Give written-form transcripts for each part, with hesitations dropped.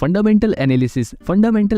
Fundamental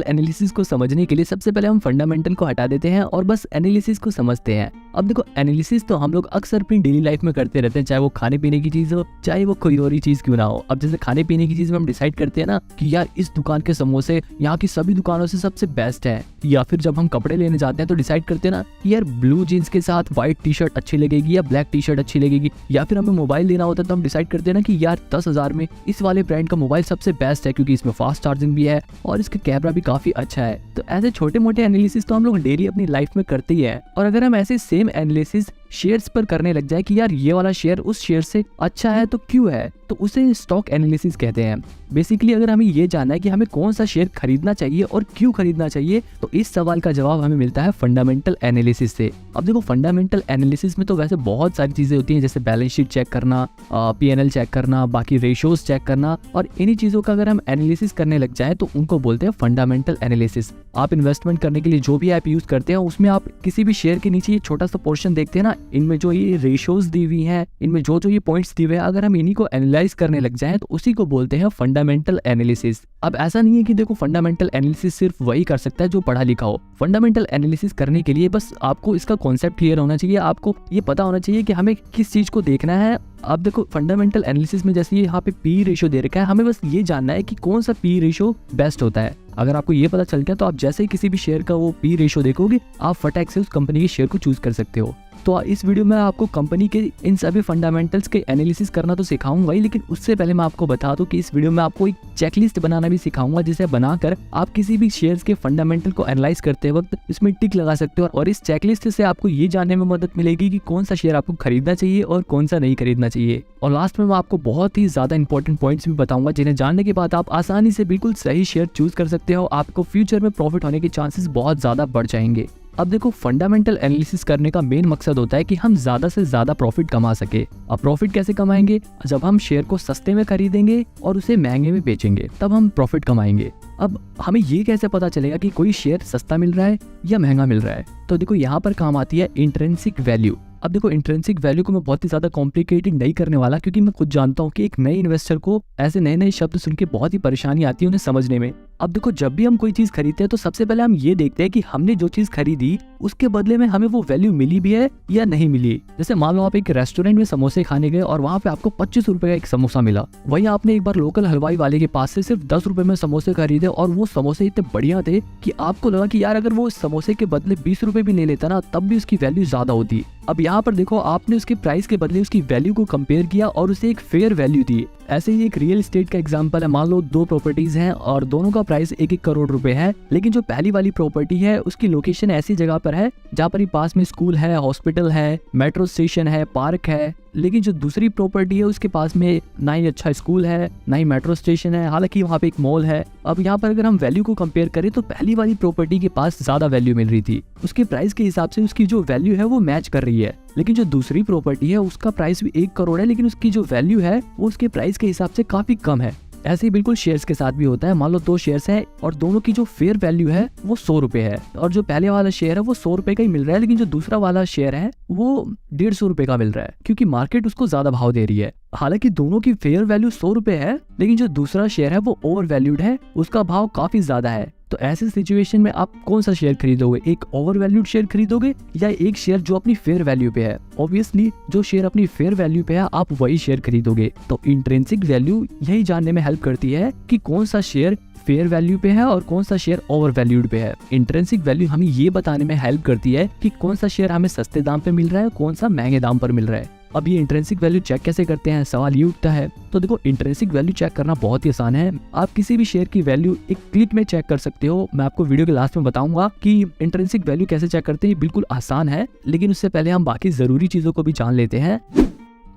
analysis को समझने के लिए सबसे पहले हम फंडामेंटल को हटा देते हैं और बस एनालिसिस को समझते हैं। अब देखो, एनालिसिस तो हम लोग अक्सर अपनी डेली लाइफ में करते रहते हैं, चाहे वो खाने पीने की चीज हो, चाहे वो कोई और ही चीज क्यों ना हो। अब जैसे खाने पीने की चीज में हम डिसाइड करते हैं ना कि यार इस दुकान के समोसे यहाँ की सभी दुकानों से सबसे बेस्ट है, या फिर जब हम कपड़े लेने जाते हैं तो डिसाइड करते हैं ना कि यार ब्लू जीन्स के साथ व्हाइट टी शर्ट अच्छी लगेगी या ब्लैक टी शर्ट अच्छी लगेगी। या फिर हमें मोबाइल लेना होता है तो हम डिसाइड करते हैं ना कि यार 10,000 में इस वाले ब्रांड का मोबाइल सबसे बेस्ट है, क्योंकि इसमें फास्ट चार्जिंग भी है और इसका कैमरा भी काफी अच्छा है। तो ऐसे छोटे मोटे एनालिसिस तो हम लोग डेली अपनी लाइफ में करते ही है। और अगर हम ऐसे सेम एनालिसिस शेयर्स पर करने लग जाए कि यार ये वाला शेयर उस शेयर से अच्छा है तो क्यों है, तो उसे स्टॉक एनालिसिस कहते हैं। बेसिकली अगर हमें ये जानना है कि हमें कौन सा शेयर खरीदना चाहिए और क्यों खरीदना चाहिए, तो इस सवाल का जवाब हमें मिलता है फंडामेंटल एनालिसिस से। अब देखो, फंडामेंटल एनालिसिस में तो वैसे बहुत सारी चीजें होती हैं, जैसे बैलेंस शीट चेक करना, P&L चेक करना, बाकी रेशियोज चेक करना, और इन्हीं चीजों का अगर हम एनालिसिस करने लग जाए तो उनको बोलते हैं फंडामेंटल एनालिसिस। आप इन्वेस्टमेंट करने के लिए जो भी ऐप यूज करते हैं उसमें आप किसी भी शेयर के नीचे ये छोटा सा पोर्शन देखते हैं ना, इनमें जो ये रेशियोज दी हुई हैं, इनमें जो ये पॉइंट्स दिए हुए हैं, अगर हम इन्हीं को एनालाइज करने लग जाएं तो उसी को बोलते हैं फंडामेंटल एनालिसिस। अब ऐसा नहीं है कि देखो फंडामेंटल एनालिसिस सिर्फ वही कर सकता है जो पढ़ा लिखा हो। फंडामेंटल एनालिसिस करने के लिए बस आपको इसका कॉन्सेप्ट क्लियर होना चाहिए, आपको ये पता होना चाहिए कि हमें किस चीज को देखना है। अब देखो, फंडामेंटल एनालिसिस में जैसे यहाँ पे पी रेशियो दे रखा है, हमें बस ये जानना है कि कौन सा पी रेशियो बेस्ट होता है। अगर आपको ये पता चल गया तो आप जैसे ही किसी भी शेयर का वो पी रेशियो देखोगे, आप फटाक से उस कंपनी के शेयर को चूज कर सकते हो। तो इस वीडियो में आपको कंपनी के इन सभी फंडामेंटल्स के एनालिसिस करना तो सिखाऊंगा ही, लेकिन उससे पहले मैं आपको बता दूं कि इस वीडियो में आपको एक चेकलिस्ट बनाना भी सिखाऊंगा, जिसे बनाकर आप किसी भी शेयर्स के फंडामेंटल को एनालाइज करते वक्त इसमें टिक लगा सकते हो। और इस चेकलिस्ट से आपको ये जानने में मदद मिलेगी कि कौन सा शेयर आपको खरीदना चाहिए और कौन सा नहीं खरीदना चाहिए। और लास्ट में मैं आपको बहुत ही ज्यादा इंपॉर्टेंट पॉइंट्स भी बताऊंगा, जिन्हें जानने के बाद आप आसानी से बिल्कुल सही शेयर चूज कर सकते हो। आपको फ्यूचर में प्रॉफिट होने के चांसेस बहुत ज्यादा बढ़ जाएंगे। अब देखो, फंडामेंटल एनालिसिस करने का मेन मकसद होता है कि हम ज्यादा से ज्यादा प्रॉफिट कमा सके। अब प्रॉफिट कैसे कमाएंगे? जब हम शेयर को सस्ते में खरीदेंगे और उसे महंगे में बेचेंगे, तब हम प्रॉफिट कमाएंगे। अब हमें ये कैसे पता चलेगा कि कोई शेयर सस्ता मिल रहा है या महंगा मिल रहा है? तो देखो, यहाँ पर काम आती है इंट्रिंसिक वैल्यू। अब देखो, इंट्रिंसिक वैल्यू को मैं बहुत ही ज्यादा कॉम्प्लिकेटेड नहीं करने वाला, क्योंकि मैं खुद जानता हूँ कि एक नए इन्वेस्टर को ऐसे नए नए शब्द सुन के बहुत ही परेशानी आती है उन्हें समझने में। अब देखो, जब भी हम कोई चीज खरीदते हैं तो सबसे पहले हम ये देखते हैं कि हमने जो चीज खरीदी उसके बदले में हमें वो वैल्यू मिली भी है या नहीं मिली। जैसे मान लो आप एक रेस्टोरेंट में समोसे खाने गए और वहाँ पे आपको 25 रुपए का एक समोसा मिला, वहीं आपने एक बार लोकल हलवाई वाले के पास से सिर्फ 10 रुपए में समोसे खरीदे और वो समोसे इतने बढ़िया थे कि आपको लगा कि यार अगर वो समोसे के बदले 20 रुपए भी ले लेता ना, तब भी उसकी वैल्यू ज्यादा होती। अब यहाँ पर देखो, आपने उसके प्राइस के बदले उसकी वैल्यू को कंपेयर किया और उसे एक फेयर वैल्यू दी। ऐसे ही एक रियल एस्टेट का एग्जांपल है। मान लो 2 प्रॉपर्टीज हैं और दोनों का प्राइस 1-1 करोड़ रुपए है, लेकिन जो पहली वाली प्रॉपर्टी है उसकी लोकेशन ऐसी जगह पर है जहाँ पर ही पास में स्कूल है, हॉस्पिटल है, मेट्रो स्टेशन है, पार्क है। लेकिन जो दूसरी प्रॉपर्टी है उसके पास में ना ही अच्छा स्कूल है, ना ही मेट्रो स्टेशन है, हालांकि वहाँ पे एक मॉल है। अब यहाँ पर अगर हम वैल्यू को कंपेयर करें तो पहली वाली प्रॉपर्टी के पास ज्यादा वैल्यू मिल रही थी, उसके प्राइस के हिसाब से उसकी जो वैल्यू है वो मैच कर रही है। लेकिन जो दूसरी प्रॉपर्टी है उसका प्राइस भी 1 करोड़ है, लेकिन उसकी जो वैल्यू है वो उसके प्राइस के हिसाब से काफी कम है। ऐसे ही बिल्कुल शेयर्स के साथ भी होता है। मान लो 2 शेयर्स हैं और दोनों की जो फेयर वैल्यू है वो 100 रुपए है, और जो पहले वाला शेयर है वो 100 रुपए का ही मिल रहा है, लेकिन जो दूसरा वाला शेयर है वो 150 रुपए का मिल रहा है, क्योंकि मार्केट उसको ज्यादा भाव दे रही है। हालांकि दोनों की फेयर वैल्यू 100 रुपए है, लेकिन जो दूसरा शेयर है वो ओवर वैल्यूड है, उसका भाव काफी ज्यादा है। तो ऐसे सिचुएशन में आप कौन सा शेयर खरीदोगे? एक ओवर वैल्यूड शेयर खरीदोगे या एक शेयर जो अपनी फेयर वैल्यू पे है? ऑब्वियसली जो शेयर अपनी फेयर वैल्यू पे है आप वही शेयर खरीदोगे। तो इंट्रिंसिक वैल्यू यही जानने में हेल्प करती है कि कौन सा शेयर फेयर वैल्यू पे है और कौन सा शेयर ओवर वैल्यूड पे है। इंट्रिंसिक वैल्यू हमें ये बताने में हेल्प करती है कि कौन सा शेयर हमें सस्ते दाम पे मिल रहा है, कौन सा महंगे दाम पर मिल रहा है। अब ये इंट्रिंसिक वैल्यू चेक कैसे करते हैं, सवाल ये उठता है। तो देखो, इंट्रिंसिक वैल्यू चेक करना बहुत ही आसान है। आप किसी भी शेयर की वैल्यू एक क्लिक में चेक कर सकते हो। मैं आपको वीडियो के लास्ट में बताऊंगा कि इंट्रिंसिक वैल्यू कैसे चेक करते हैं, बिल्कुल आसान है। लेकिन उससे पहले हम बाकी जरूरी चीजों को भी जान लेते हैं।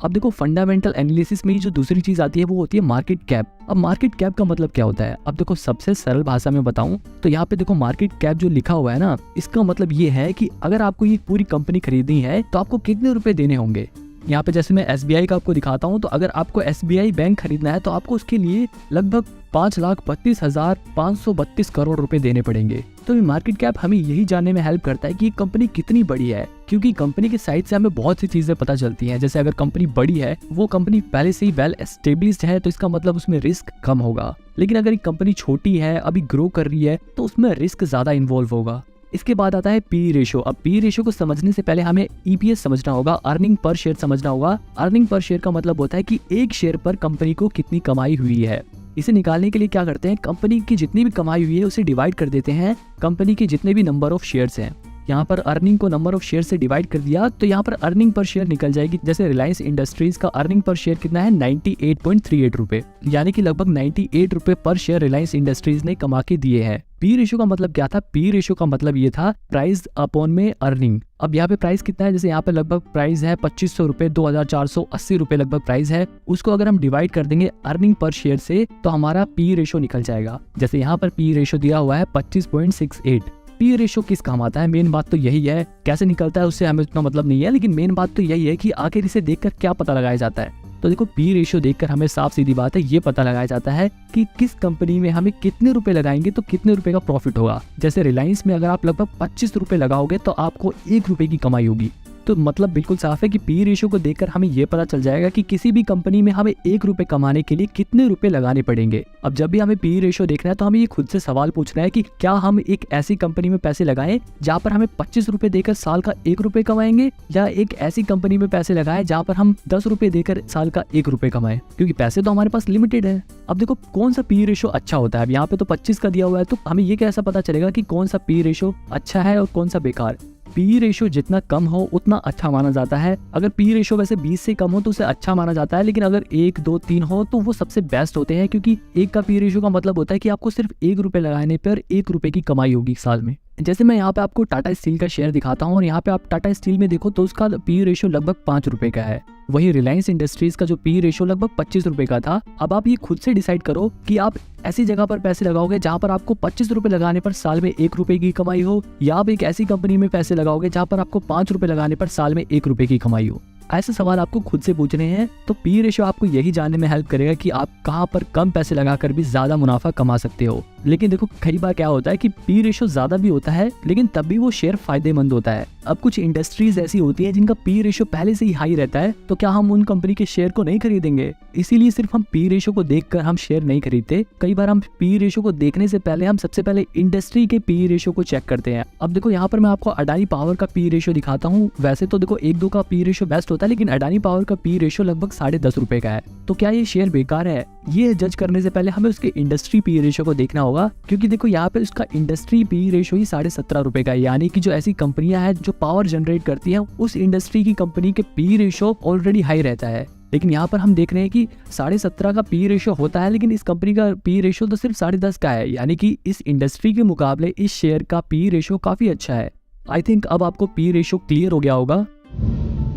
अब देखो, फंडामेंटल एनालिसिस में जो दूसरी चीज आती है वो होती है मार्केट कैप। अब मार्केट कैप का मतलब क्या होता है? अब देखो, सबसे सरल भाषा में बताऊं तो यहाँ पे देखो, मार्केट कैप जो लिखा हुआ है ना, इसका मतलब ये है कि अगर आपको ये पूरी कंपनी खरीदनी है तो आपको कितने रुपए देने होंगे। यहाँ पे जैसे मैं SBI का आपको दिखाता हूँ, तो अगर आपको SBI बैंक खरीदना है तो आपको उसके लिए लगभग 5,32,532 करोड़ रुपए देने पड़ेंगे। तो ये मार्केट कैप हमें यही जानने में हेल्प करता है कि कंपनी कितनी बड़ी है, क्योंकि कंपनी के साइज से हमें बहुत सी चीजें पता चलती हैं। जैसे अगर कंपनी बड़ी है, वो कंपनी पहले से ही वेल एस्टेब्लिश्ड है, तो इसका मतलब उसमें रिस्क कम होगा। लेकिन अगर एक कंपनी छोटी है, अभी ग्रो कर रही है, तो उसमें रिस्क ज्यादा इन्वॉल्व होगा। इसके बाद आता है पी रेशो। अब पी रेशो को समझने से पहले हमें ईपीएस समझना होगा, अर्निंग पर शेयर समझना होगा। अर्निंग पर शेयर का मतलब होता है कि एक शेयर पर कंपनी को कितनी कमाई हुई है। इसे निकालने के लिए क्या करते हैं, कंपनी की जितनी भी कमाई हुई है उसे डिवाइड कर देते हैं कंपनी के जितने भी नंबर ऑफ शेयर्स हैं। यहाँ पर अर्निंग को नंबर ऑफ शेयर से डिवाइड कर दिया तो यहाँ पर अर्निंग पर शेयर निकल जाएगी। जैसे रिलायंस इंडस्ट्रीज का अर्निंग पर शेयर कितना है, 98.38 रुपए, यानी कि लगभग 98 रुपए पर शेयर रिलायंस इंडस्ट्रीज ने कमा के दिए हैं। पी रेशो का मतलब क्या था, पी रेशो का मतलब ये था प्राइस अपॉन में अर्निंग। अब यहाँ पे प्राइस कितना है, जैसे यहाँ पे लगभग प्राइस है 2500 रुपए, 2480 रुपए लगभग प्राइस है। उसको अगर हम डिवाइड कर देंगे अर्निंग पर शेयर से तो हमारा पी रेशो निकल जाएगा। जैसे यहाँ पर पी रेशो दिया हुआ है 25.68। पी रेशो किस काम आता है, मेन बात तो यही है। कैसे निकलता है उससे हमें उतना मतलब नहीं है, लेकिन मेन बात तो यही है कि आखिर इसे देखकर क्या पता लगाया जाता है। तो देखो पी रेशो देखकर हमें साफ सीधी बात है ये पता लगाया जाता है कि किस कंपनी में हमें कितने रुपए लगाएंगे तो कितने रुपए का प्रॉफिट होगा। जैसे रिलायंस में अगर आप लगभग 25 रुपए लगाओगे तो आपको 1 रुपए की कमाई होगी। तो मतलब बिल्कुल साफ है कि पी रेशो को देखकर हमें यह पता चल जाएगा कि किसी भी कंपनी में हमें 1 रुपए कमाने के लिए कितने रुपए लगाने पड़ेंगे। अब जब भी हमें पी रेशो देखना है तो हमें ये खुद से सवाल पूछना है कि क्या हम एक ऐसी कंपनी में पैसे लगाएं जहां पर हमें 25 रुपए देकर साल का 1 रुपए कमाएंगे, या एक ऐसी कंपनी में पैसे लगाएं जहां पर हम 10 रुपए देकर साल का 1 रुपए कमाएं, क्योंकि पैसे तो हमारे पास लिमिटेड है। अब देखो कौन सा पी रेशो अच्छा होता है। अब यहाँ पे तो 25 का दिया हुआ है, तो हमें ये कैसा पता चलेगा कि कौन सा पी रेशो अच्छा है और कौन सा बेकार। पी रेशो जितना कम हो उतना अच्छा माना जाता है। अगर पी रेशो वैसे 20 से कम हो तो उसे अच्छा माना जाता है, लेकिन अगर 1, 2, 3 हो तो वो सबसे बेस्ट होते हैं, क्योंकि 1 का पी रेशो का मतलब होता है कि आपको सिर्फ 1 रुपए लगाने पर 1 रुपए की कमाई होगी साल में। जैसे मैं यहाँ पे आपको टाटा स्टील का शेयर दिखाता हूँ और यहाँ पे आप टाटा स्टील में देखो तो उसका पी रेशो लगभग 5 रुपए का है। वही रिलायंस इंडस्ट्रीज का जो पी रेशो लगभग 25 रुपए का था। अब आप ये खुद से डिसाइड करो कि आप ऐसी जगह पर पैसे लगाओगे जहां पर आपको 25 रुपए लगाने पर साल में 1 रुपए की कमाई हो, या आप एक ऐसी कंपनी में पैसे लगाओगे जहां पर आपको 5 रुपए लगाने पर साल में 1 रुपए की कमाई हो। ऐसे सवाल आपको खुद से पूछने हैं। तो पी रेशो आपको यही जानने में हेल्प करेगा कि आप कहां पर कम पैसे लगाकर भी ज्यादा मुनाफा कमा सकते हो। लेकिन देखो कई बार क्या होता है कि पी रेशो ज्यादा भी होता है लेकिन तब भी वो शेयर फायदेमंद होता है। अब कुछ इंडस्ट्रीज ऐसी होती है जिनका पी रेशो पहले से ही हाई रहता है, तो क्या हम उन कंपनी के शेयर को नहीं खरीदेंगे? इसीलिए सिर्फ हम पी रेशो को देखकर हम शेयर नहीं खरीदते। कई बार हम पी रेशो को देखने से पहले हम सबसे पहले इंडस्ट्री के पी रेशो को चेक करते हैं। अब देखो यहाँ पर मैं आपको अडानी पावर का पी रेशो दिखाता हूँ। वैसे तो देखो 1-2 का पी रेशो बेस्ट होता है, लेकिन अडानी पावर का पी रेशो लगभग 10.5 रुपए का है। तो क्या ये शेयर बेकार है? ये जज करने से पहले हमें उसके इंडस्ट्री पी रेशो को देखना होगा, क्योंकि देखो यहाँ पे उसका इंडस्ट्री पी रेशो ही 17.5 रुपए का है। यानी कि जो ऐसी कंपनियां हैं जो पावर जनरेट करती हैं उस इंडस्ट्री की कंपनी के पी रेशो ऑलरेडी हाई रहता है। लेकिन यहाँ पर हम देख रहे हैं कि 17.5 का पी रेशो होता है, लेकिन इस कंपनी का पी रेशो तो सिर्फ 10.5 का है। यानी कि इस इंडस्ट्री के मुकाबले इस शेयर का पी रेशो काफी अच्छा है। आई थिंक अब आपको पी रेशो क्लियर हो गया होगा।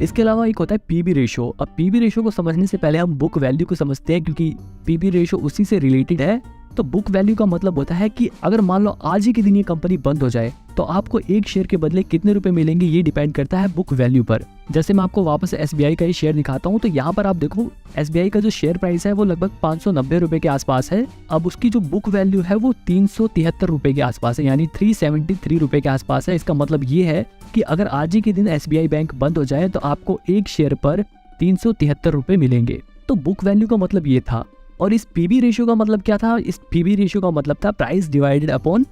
इसके अलावा एक होता है पीबी रेशो। अब पीबी रेशो को समझने से पहले हम बुक वैल्यू को समझते हैं, क्योंकि पीबी रेशो उसी से रिलेटेड है। तो बुक वैल्यू का मतलब होता है कि अगर मान लो आज ही के दिन ये कंपनी बंद हो जाए तो आपको एक शेयर के बदले कितने रुपए मिलेंगे, ये डिपेंड करता है बुक वैल्यू पर। जैसे मैं आपको वापस एसबीआई का ही शेयर दिखाता हूँ, तो यहाँ पर आप देखो एसबीआई का जो शेयर प्राइस है वो लगभग 590 रुपए के आसपास है। अब उसकी जो बुक वैल्यू है वो 373 रुपए के आसपास है, यानी 373 रुपए के आसपास है। इसका मतलब ये है कि अगर आज ही के दिन एसबीआई बैंक बंद हो जाए तो आपको एक शेयर पर 373 रुपए मिलेंगे। तो बुक वैल्यू का मतलब ये था। और इस पीबी रेशियो का मतलब क्या था? इस पीबी रेशियो का मतलब था price divided upon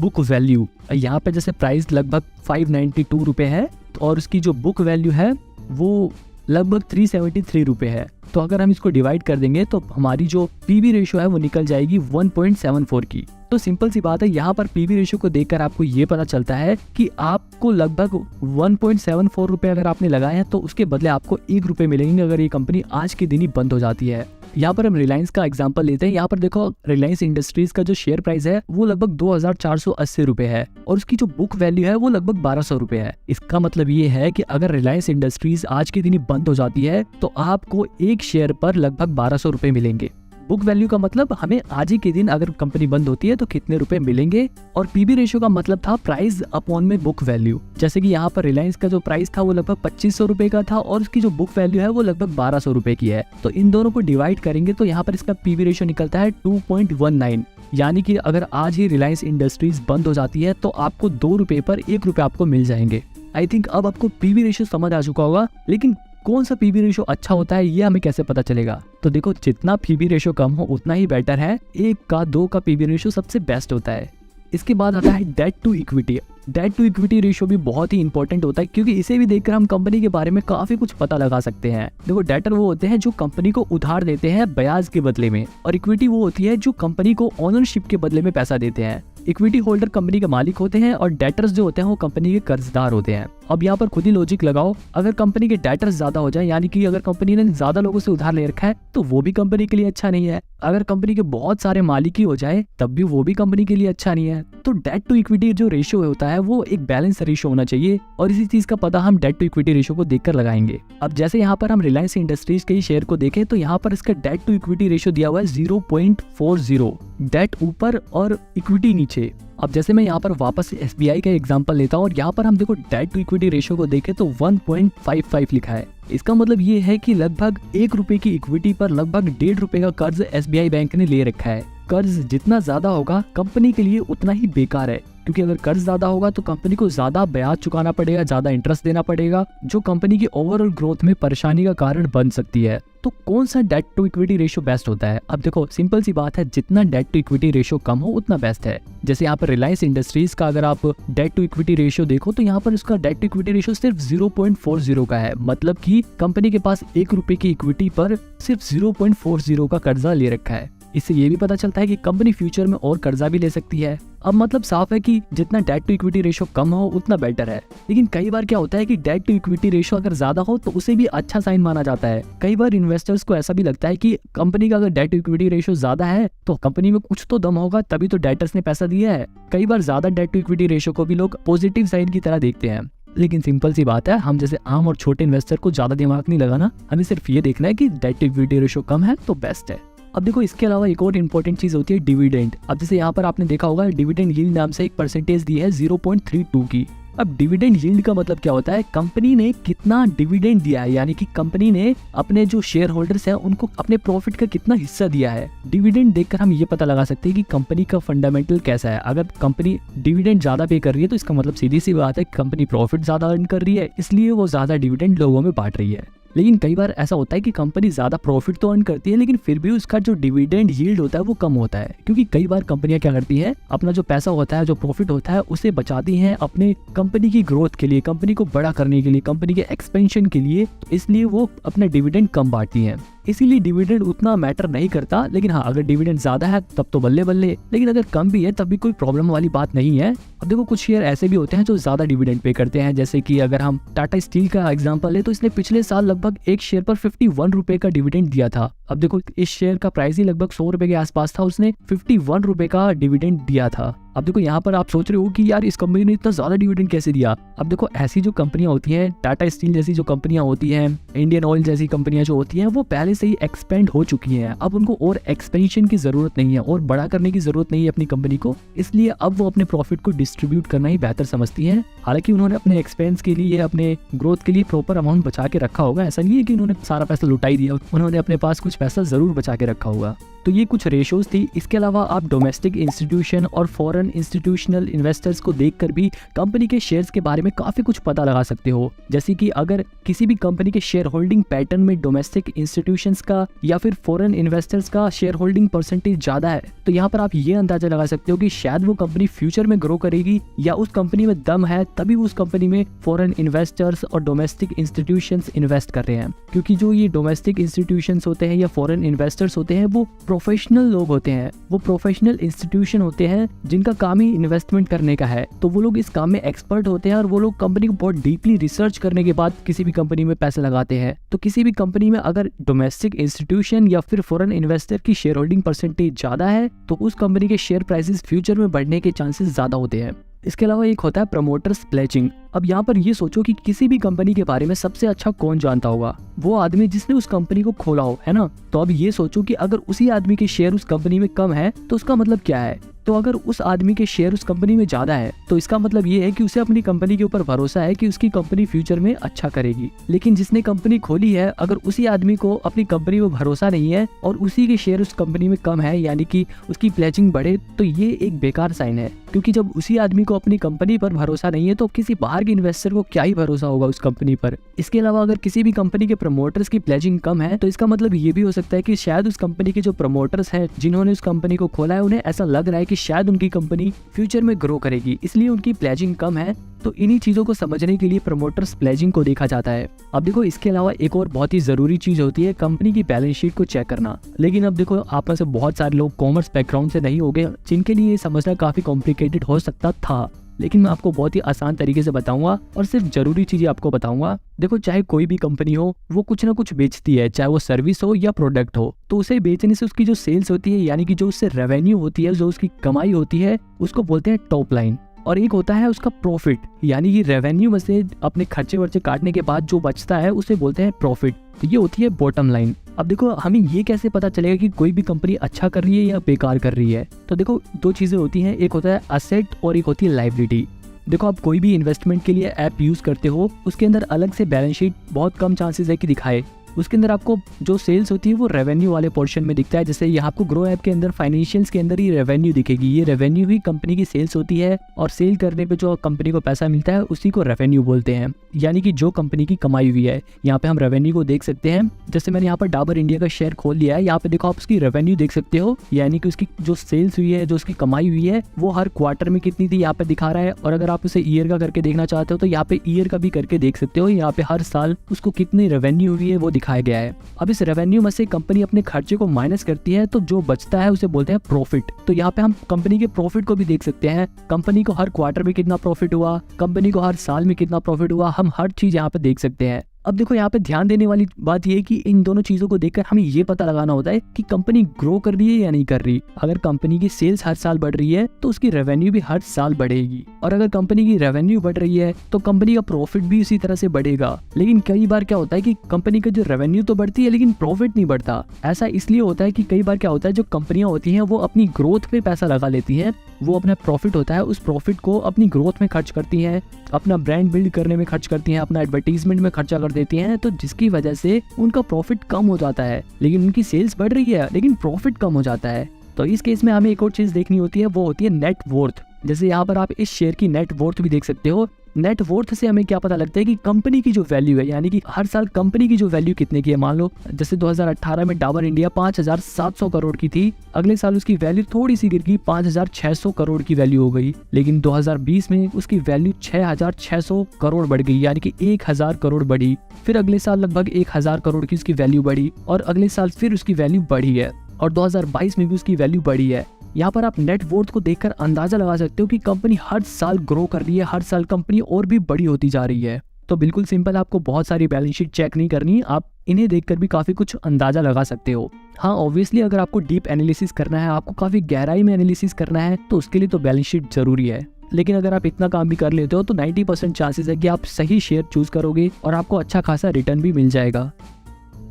book value. यहाँ पे जैसे प्राइस लगभग 592 रुपए है और उसकी जो बुक वैल्यू है वो लगभग 373 रुपए है। तो अगर हम इसको डिवाइड कर देंगे तो हमारी जो पीबी रेशियो है वो निकल जाएगी 1.74 की। तो सिंपल सी बात है, यहाँ पर पीबी रेशियो को देखकर आपको ये पता चलता है कि आपको लगभग 1.74 रुपए अगर आपने लगाए हैं तो उसके बदले आपको 1 रुपए मिलेंगे अगर ये कंपनी आज के दिन ही बंद हो जाती है। यहाँ पर हम रिलायंस का एग्जांपल लेते हैं। यहाँ पर देखो रिलायंस इंडस्ट्रीज का जो शेयर प्राइस है वो लगभग 2480 रुपए है और उसकी जो बुक वैल्यू है वो लगभग 1200 रुपए है। इसका मतलब ये है कि अगर रिलायंस इंडस्ट्रीज आज के दिन ही बंद हो जाती है तो आपको एक शेयर पर लगभग 1200 रुपए मिलेंगे। बुक वैल्यू का मतलब हमें आज ही के दिन अगर कंपनी बंद होती है तो कितने रुपए मिलेंगे। और पीबी रेशियो का मतलब था प्राइस अपॉन में बुक वैल्यू। जैसे कि यहाँ पर रिलायंस का जो प्राइस था वो लगभग 2500 रुपए का था और उसकी जो बुक वैल्यू है वो लगभग 1200 रुपए की है। तो इन दोनों को डिवाइड करेंगे तो यहाँ पर इसका पीबी रेशियो निकलता है 2.19। यानी कि अगर आज ही रिलायंस इंडस्ट्रीज बंद हो जाती है तो आपको 2 रुपए पर 1 रुपए आपको मिल जाएंगे। आई थिंक अब आपको पीबी रेशियो समझ आ चुका होगा। लेकिन कौन सा पीवी रेशो अच्छा होता है ये हमें कैसे पता चलेगा? तो देखो, जितना पीवी रेशो कम हो उतना ही बेटर है। 1 का 2 का पीवी रेशो सबसे बेस्ट होता है। इसके बाद आता है debt to equity. Debt to equity ratio भी बहुत ही इंपॉर्टेंट होता है, क्योंकि इसे भी देखकर हम कंपनी के बारे में काफी कुछ पता लगा सकते हैं। देखो, डेटर वो होते हैं जो कंपनी को उधार देते हैं ब्याज के बदले में, और इक्विटी वो होती है जो कंपनी को ओनरशिप के बदले में पैसा देते हैं। इक्विटी होल्डर कंपनी के मालिक होते हैं और डेटर्स जो होते हैं वो कंपनी के कर्जदार होते हैं। अब यहाँ पर खुद ही लॉजिक लगाओ, अगर कंपनी के डेटर्स ज्यादा हो जाए, यानी कि अगर कंपनी ने ज्यादा लोगों से उधार ले रखा है, तो वो भी कंपनी के लिए अच्छा नहीं है। अगर कंपनी के बहुत सारे मालिक ही हो जाए तब भी वो भी कंपनी के लिए अच्छा नहीं है। तो डेट टू इक्विटी जो रेशियो होता है वो एक बैलेंस रेशियो होना चाहिए, और इसी चीज का पता हम डेट टू इक्विटी रेशियो को देखकर लगाएंगे। अब जैसे यहाँ पर हम रिलायंस इंडस्ट्रीज के शेयर को देखें तो यहाँ पर इसका डेट टू इक्विटी रेशियो दिया हुआ है 0.40, डेट ऊपर और इक्विटी नीचे। अब जैसे मैं यहाँ पर वापस SBI का एग्जांपल लेता हूँ, और यहाँ पर हम देखो डेट टू इक्विटी रेशियो को देखें तो 1.55 लिखा है। इसका मतलब ये है कि लगभग 1 रुपए की इक्विटी पर लगभग 1.5 रुपए का कर्ज SBI बैंक ने ले रखा है। कर्ज जितना ज्यादा होगा कंपनी के लिए उतना ही बेकार है, क्योंकि अगर कर्ज ज्यादा होगा तो कंपनी को ज्यादा ब्याज चुकाना पड़ेगा, ज्यादा इंटरेस्ट देना पड़ेगा, जो कंपनी की ओवरऑल ग्रोथ में परेशानी का कारण बन सकती है। तो कौन सा debt to equity ratio best होता है? अब देखो, सिंपल सी बात है, जितना डेट टू इक्विटी रेशियो कम हो उतना बेस्ट है। जैसे यहाँ पर रिलायंस इंडस्ट्रीज का अगर आप डेट टू इक्विटी रेशियो देखो तो यहाँ पर उसका डेट टू इक्विटी रेशियो सिर्फ 0.40 का है, मतलब कि कंपनी के पास 1 रुपए की इक्विटी पर सिर्फ 0.40 का कर्जा ले रखा है। इससे ये भी पता चलता है कि कंपनी फ्यूचर में और कर्जा भी ले सकती है। अब मतलब साफ है कि जितना डेट टू इक्विटी रेशियो कम हो उतना बेटर है। लेकिन कई बार क्या होता है कि डेट टू इक्विटी रेशियो अगर ज्यादा हो तो उसे भी अच्छा साइन माना जाता है। कई बार इन्वेस्टर्स को ऐसा भी लगता है कि कंपनी का अगर डेट टू इक्विटी रेशियो ज्यादा है तो कंपनी में कुछ तो दम होगा, तभी तो डेटर्स ने पैसा दिया है। कई बार ज्यादा डेट टू इक्विटी रेशियो को भी लोग पॉजिटिव साइन की तरह देखते हैं। लेकिन सिंपल सी बात है, हम जैसे आम और छोटे इन्वेस्टर को ज्यादा दिमाग नहीं लगाना, हमें सिर्फ ये देखना है कि डेट टू इक्विटी रेशियो कम है तो बेस्ट है। अब देखो, इसके अलावा एक और इम्पोर्टेंट चीज होती है डिविडेंड। अब जैसे यहाँ पर आपने देखा होगा डिविडेंड यील्ड नाम से एक परसेंटेज दी है 0.32 की। अब डिविडेंड यील्ड का मतलब क्या होता है? कंपनी ने कितना डिविडेंड दिया है, यानी कि कंपनी ने अपने जो शेयर होल्डर्स हैं उनको अपने प्रॉफिट का कितना हिस्सा दिया है। डिविडेंड देखकर हम ये पता लगा सकते हैं कि कंपनी का फंडामेंटल कैसा है। अगर कंपनी डिविडेंड ज्यादा पे कर रही है तो इसका मतलब सीधी सी बात है कंपनी प्रॉफिट ज्यादा अर्न कर रही है, इसलिए वो ज्यादा डिविडेंड लोगों में बांट रही है। लेकिन कई बार ऐसा होता है कि कंपनी ज्यादा प्रॉफिट तो अर्न करती है, लेकिन फिर भी उसका जो डिविडेंड यील्ड होता है वो कम होता है, क्योंकि कई बार कंपनियां क्या करती है, अपना जो पैसा होता है, जो प्रॉफिट होता है, उसे बचाती हैं अपने कंपनी की ग्रोथ के लिए, कंपनी को बड़ा करने के लिए, कंपनी के एक्सपेंशन के लिए। इसलिए वो अपना डिविडेंड कम बांटती हैं। इसीलिए डिविडेंड उतना मैटर नहीं करता। लेकिन हाँ, अगर डिविडेंड ज्यादा है तब तो बल्ले बल्ले, लेकिन अगर कम भी है तब भी कोई प्रॉब्लम वाली बात नहीं है। अब देखो, कुछ शेयर ऐसे भी होते हैं जो ज्यादा डिविडेंड पे करते हैं। जैसे कि अगर हम टाटा स्टील का एग्जांपल ले तो इसने पिछले साल लगभग एक शेयर पर 51 रुपए का डिविडेंड दिया था। अब देखो, इस शेयर का प्राइस ही लगभग 100 रुपए के आसपास था, उसने 51 रुपए का डिविडेंड दिया था। अब देखो, यहाँ पर आप सोच रहे हो कि यार इस कंपनी ने इतना ज्यादा डिविडेंड कैसे दिया। अब देखो, ऐसी जो कंपनियां होती हैं, टाटा स्टील जैसी जो कंपनियां होती हैं, इंडियन ऑयल जैसी कंपनियां जो होती हैं, वो पहले से ही एक्सपेंड हो चुकी हैं। अब उनको और एक्सपेंशन की जरूरत नहीं है और बड़ा करने की जरूरत नहीं है अपनी कंपनी को, इसलिए अब वो अपने प्रॉफिट को डिस्ट्रीब्यूट करना ही बेहतर समझती हैं। हालांकि उन्होंने अपने एक्सपेंस के लिए, अपने ग्रोथ के लिए प्रॉपर अमाउंट बचा के रखा होगा। ऐसा नहीं है कि उन्होंने सारा पैसा लुटाई दिया, उन्होंने अपने पास कुछ पैसा जरूर बचा के रखा होगा। तो ये कुछ रेशोज थी। इसके अलावा आप डोमेस्टिक इंस्टीट्यूशन और फॉरेन इंस्टीट्यूशनल इन्वेस्टर्स को देखकर भी कंपनी के शेयर्स के बारे में काफी कुछ पता लगा सकते हो। जैसे कि अगर किसी भी कंपनी के शेयर होल्डिंग पैटर्न में डोमेस्टिक इंस्टीट्यूशंस का या फिर फॉरेन इन्वेस्टर्स का शेयर होल्डिंग परसेंटेज ज्यादा है, तो यहाँ पर आप ये अंदाजा लगा सकते हो कि शायद वो कंपनी फ्यूचर में ग्रो करेगी, या उस कंपनी में दम है तभी उस कंपनी में फॉरेन इन्वेस्टर्स और डोमेस्टिक इंस्टीट्यूशंस इन्वेस्ट कर रहे हैं। क्योंकि जो ये डोमेस्टिक इंस्टीट्यूशंस होते हैं या फॉरेन इन्वेस्टर्स होते हैं, वो प्रोफेशनल लोग होते हैं, वो प्रोफेशनल इंस्टीट्यूशन होते हैं जिनका काम ही इन्वेस्टमेंट करने का है। तो वो लोग इस काम में एक्सपर्ट होते हैं और वो लोग कंपनी को बहुत डीपली रिसर्च करने के बाद किसी भी कंपनी में पैसे लगाते हैं। तो किसी भी कंपनी में अगर डोमेस्टिक इंस्टीट्यूशन या फिर फॉरेन इन्वेस्टर की शेयर होल्डिंग परसेंटेज ज्यादा है तो उस कंपनी के शेयर प्राइसेस फ्यूचर में बढ़ने के चांसेस ज्यादा होते हैं। इसके अलावा एक होता है प्रमोटर्स प्लेजिंग। अब यहाँ पर ये सोचो कि किसी भी कंपनी के बारे में सबसे अच्छा कौन जानता होगा? वो आदमी जिसने उस कंपनी को खोला हो, है ना। तो अब ये सोचो कि अगर उसी आदमी के शेयर उस कंपनी में कम है तो उसका मतलब क्या है? तो अगर उस आदमी के शेयर उस कंपनी में ज्यादा है तो इसका मतलब ये है कि उसे अपनी कंपनी के ऊपर भरोसा है कि उसकी कंपनी फ्यूचर में अच्छा करेगी। लेकिन जिसने कंपनी खोली है, अगर उसी आदमी को अपनी कंपनी में भरोसा नहीं है और उसी के शेयर उस कंपनी में कम है, यानी कि उसकी प्लेजिंग बढ़े, तो ये एक बेकार साइन है। क्योंकि जब उसी आदमी को अपनी कंपनी पर भरोसा नहीं है तो किसी बाहर के इन्वेस्टर को क्या ही भरोसा होगा उस कंपनी पर। इसके अलावा अगर किसी भी कंपनी के प्रमोटर्स की प्लेजिंग कम है तो इसका मतलब ये भी हो सकता है कि शायद उस कंपनी के जो प्रमोटर्स हैं, जिन्होंने उस कंपनी को खोला है, उन्हें ऐसा लग रहा है कि शायद उनकी कंपनी फ्यूचर में ग्रो करेगी, इसलिए उनकी प्लेजिंग कम है। तो इन्हीं चीजों को समझने के लिए प्रमोटर्स प्लेजिंग को देखा जाता है। अब देखो, इसके अलावा एक और बहुत ही जरूरी चीज होती है कंपनी की बैलेंस शीट को चेक करना। लेकिन अब देखो, आप में से बहुत सारे लोग कॉमर्स बैकग्राउंड से नहीं होंगे, जिनके लिए ये समझना काफी कॉम्प्लिकेटेड हो सकता था। लेकिन मैं आपको बहुत ही आसान तरीके से बताऊंगा और सिर्फ जरूरी चीजें आपको बताऊंगा। देखो, चाहे कोई भी कंपनी हो, वो कुछ ना कुछ बेचती है, चाहे वो सर्विस हो या प्रोडक्ट हो। तो उसे बेचने से उसकी जो सेल्स होती है, यानी कि जो उससे रेवेन्यू होती है, जो उसकी कमाई होती है, उसको बोलते हैं टॉप लाइन। और एक होता है उसका प्रॉफिट, यानी कि रेवेन्यू में से अपने खर्चे वर्चे काटने के बाद जो बचता है उसे बोलते हैं प्रॉफिट। तो ये होती है बॉटम लाइन। अब देखो, हमें ये कैसे पता चलेगा कि कोई भी कंपनी अच्छा कर रही है या बेकार कर रही है? तो देखो, दो चीजें होती हैं, एक होता है असेट और एक होती है लायबिलिटी। देखो, आप कोई भी इन्वेस्टमेंट के लिए ऐप यूज करते हो, उसके अंदर अलग से बैलेंस शीट बहुत कम चांसेस है कि दिखाए। उसके अंदर आपको जो सेल्स होती है वो रेवेन्यू वाले पोर्शन में दिखता है। जैसे यहाँ आपको ग्रो ऐप के अंदर फाइनेंशियल्स के अंदर ही रेवेन्यू दिखेगी। ये रेवेन्यू ही कंपनी की सेल्स होती है और सेल करने पे जो कंपनी को पैसा मिलता है उसी को रेवेन्यू बोलते हैं, यानी कि जो कंपनी की कमाई हुई है। यहाँ पे हम रेवेन्यू को देख सकते हैं। जैसे मैंने यहाँ पर डाबर इंडिया का शेयर खोल लिया है, यहाँ पे देखो आप उसकी रेवेन्यू देख सकते हो, यानी कि उसकी जो सेल्स हुई है, जो उसकी कमाई हुई है, वो हर क्वार्टर में कितनी थी यहाँ पे दिखा रहा है। और अगर आप उसे ईयर का करके देखना चाहते हो तो यहाँ पे ईयर का भी करके देख सकते हो। यहाँ पे हर साल उसको कितनी रेवेन्यू हुई है वो दिखाया गया है। अब इस रेवेन्यू में से कंपनी अपने खर्चे को माइनस करती है, तो जो बचता है उसे बोलते हैं प्रॉफिट। तो यहाँ पे हम कंपनी के प्रॉफिट को भी देख सकते हैं। कंपनी को हर क्वार्टर में कितना प्रॉफिट हुआ, कंपनी को हर साल में कितना प्रॉफिट हुआ, हम हर चीज यहाँ पे देख सकते हैं। अब देखो, यहाँ पे ध्यान देने वाली बात ये है कि इन दोनों चीजों को देखकर हमें ये पता लगाना होता है कि कंपनी ग्रो कर रही है या नहीं कर रही। अगर कंपनी की सेल्स हर साल बढ़ रही है तो उसकी रेवेन्यू भी हर साल बढ़ेगी, और अगर कंपनी की रेवेन्यू बढ़ रही है तो कंपनी का प्रॉफिट भी उसी तरह से बढ़ेगा। लेकिन कई बार क्या होता है कि कंपनी का जो रेवेन्यू तो बढ़ती है लेकिन प्रॉफिट नहीं बढ़ता। ऐसा इसलिए होता है कि कई बार क्या होता है, जो कंपनियां होती हैं वो अपनी ग्रोथ पे पैसा लगा लेती हैं। वो अपना प्रॉफिट होता है, उस प्रॉफिट को अपनी ग्रोथ में खर्च करती हैं, अपना ब्रांड बिल्ड करने में खर्च करती हैं, अपना एडवर्टीजमेंट में खर्चा कर देती हैं। तो जिसकी वजह से उनका प्रॉफिट कम हो जाता है, लेकिन उनकी सेल्स बढ़ रही है लेकिन प्रॉफिट कम हो जाता है। तो इस केस में हमें एक और चीज देखनी होती है, वो होती है नेट वर्थ। जैसे यहाँ पर आप इस शेयर की नेट वर्थ भी देख सकते हो। नेट वर्थ से हमें क्या पता लगता है कि कंपनी की जो वैल्यू है, यानी कि हर साल कंपनी की जो वैल्यू कितने की है। मान लो जैसे 2018 में डाबर इंडिया 5,700 करोड़ की थी, अगले साल उसकी वैल्यू थोड़ी सी गिर गई, 5,600 करोड़ की वैल्यू हो गई। लेकिन 2020 में उसकी वैल्यू 6,600 करोड़ बढ़ गई, यानी कि 1,000 करोड़ बढ़ी। फिर अगले साल लगभग 1,000 करोड़ की उसकी वैल्यू बढ़ी, और अगले साल फिर उसकी वैल्यू बढ़ी है, और 2022 में भी उसकी वैल्यू बढ़ी है। यहाँ पर आप नेट वर्थ को देखकर अंदाजा लगा सकते हो कि कंपनी हर साल ग्रो कर रही है, हर साल कंपनी और भी बड़ी होती जा रही है। तो बिल्कुल सिंपल, आपको बहुत सारी बैलेंस शीट चेक नहीं करनी, आप इन्हें देखकर भी काफी कुछ अंदाजा लगा सकते हो। हाँ, ऑब्वियसली अगर आपको डीप एनालिसिस करना है, आपको काफी गहराई में एनालिसिस करना है, तो उसके लिए तो बैलेंस शीट जरूरी है। लेकिन अगर आप इतना काम भी कर लेते हो तो 90% चांसेस है कि आप सही शेयर चूज करोगे और आपको अच्छा खासा रिटर्न भी मिल जाएगा।